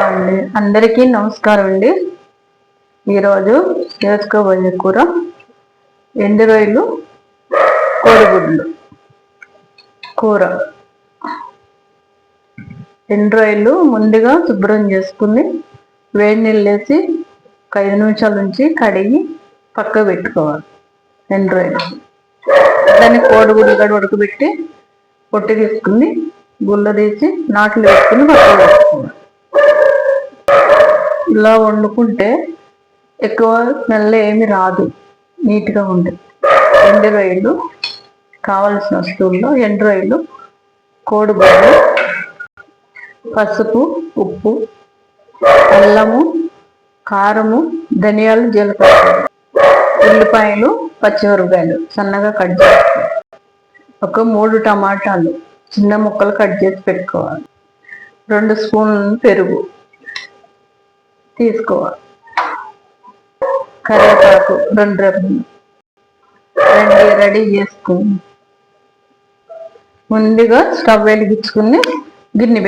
అందరికీ నమస్కారం అండి. ఈరోజు చేసుకోబోయే కూర ఎండు రొయ్యలు కోడిగుడ్లు కూర. ఎండు రొయ్యలు ముందుగా శుభ్రం చేసుకుని వేడి నీళ్ళు వేసి 5 నిమిషాల నుంచి కడిగి పక్క పెట్టుకోవాలి. ఎండు రొయ్యలు దాన్ని కోడిగుడ్లు కూడా ఉడకబెట్టి పొట్టు తీసుకుని గుళ్ళ తీసి నాట్లు వేసుకుని పక్క పెట్టుకోవాలి. ఇలా వండుకుంటే ఎక్కువ స్మెల్ ఏమి రాదు, నీట్గా ఉంటుంది. ఎండు రొయ్యలు కావలసిన వస్తువుల్లో ఎండు రొయ్యలు, కోడిగుడ్లు, పసుపు, ఉప్పు, అల్లము, కారము, ధనియాలు, జీలకర్ర, ఉల్లిపాయలు, పచ్చిమిరపకాయలు సన్నగా కట్ చేసుకోవాలి. ఒక 3 టమాటాలు చిన్న ముక్కలు కట్ చేసి పెట్టుకోవాలి. 2 స్పూన్లు పెరుగు తీసుకోవాలి. కరివేపాకు 2 రెబ్బలు రెడీ చేసుకుని ముందుగా స్టవ్ వెలిగించుకుని గిన్నె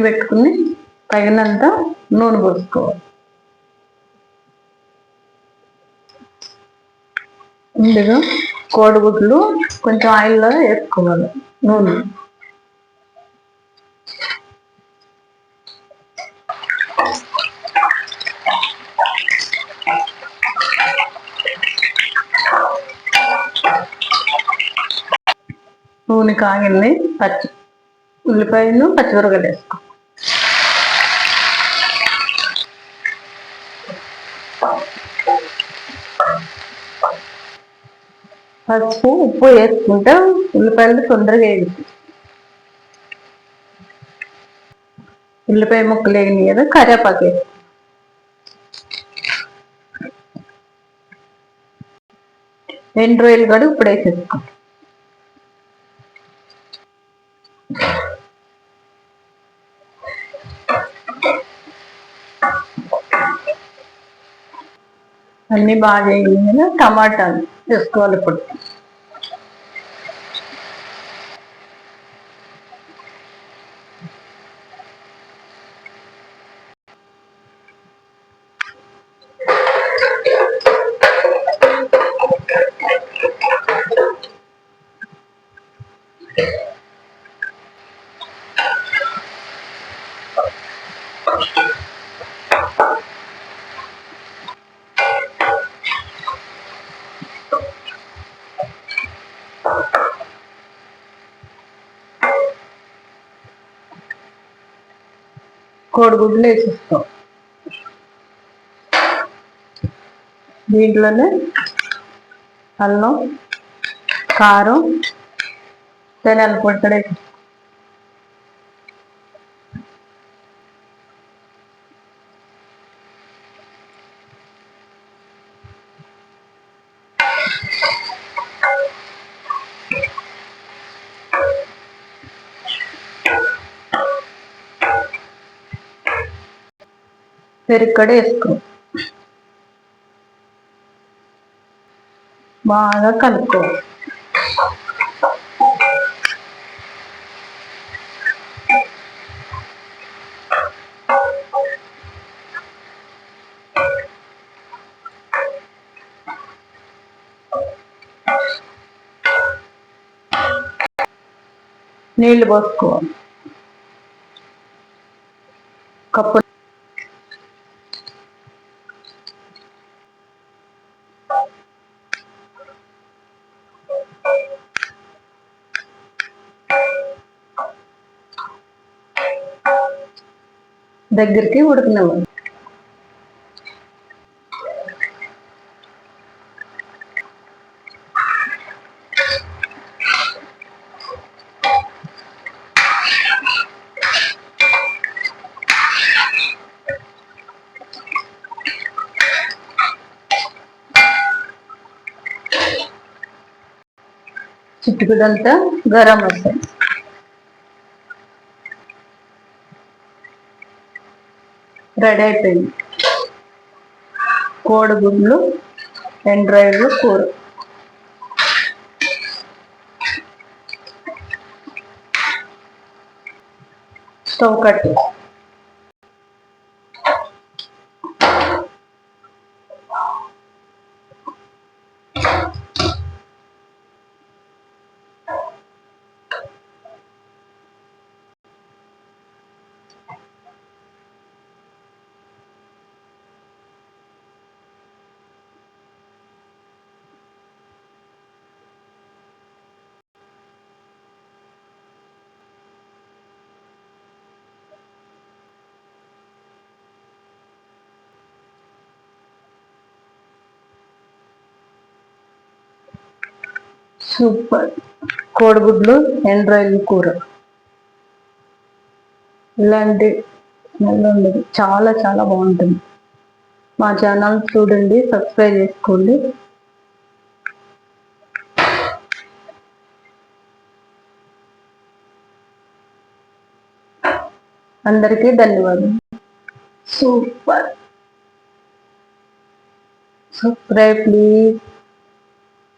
పెట్టుకుని తగినంత నూనె పోసుకోవాలి. ముందుగా కోడిగుడ్లు కొంచెం ఆయిల్లో వేసుకోవాలి. నూనె కాగింది. ఉల్లిపాయలు, పచ్చిమిరపకాయలు వేసుకో. పసుపు, ఉప్పు వేసుకుంటే ఉల్లిపాయలు తొందరగా వేగుతాయి. ఉల్లిపాయ ముక్కలు వేగినాయి కదా, కరివేపాకు వేసుకో. ఎండు రొయ్యలు కూడా ఇప్పుడు వేసేసుకో. అన్నీ బాగా వేగినాయి కదా, టమాటాలు వేసుకోవాలి. ఇప్పుడు కోడిగుడ్లు వేసేస్తాం. దీంట్లోనే అల్లం, కారం, ధనియాల పొడి కూడా వేసేస్తాం. పెరుగు కూడా వేసుకో. బాగా కలుపుకో. నీళ్లు పోసుకోవాలి. కప్పు దగ్గరికి ఉడకనివ్వాలి. చిట్టుకుడంతా గరం మసాలా. రెడీ అయిపోయింది కోడిగుడ్లు ఎండు రొయ్యలు కూర. స్టవ్ కట్టి సూపర్ కోడిగుడ్లు ఎండ్ రాయిల్ కూర. ఇలాంటి స్మెల్ ఉండదు, చాలా చాలా బాగుంటుంది. మా ఛానల్ చూడండి, సబ్స్క్రైబ్ చేసుకోండి. అందరికీ ధన్యవాదాలు. సూపర్. Subscribe please.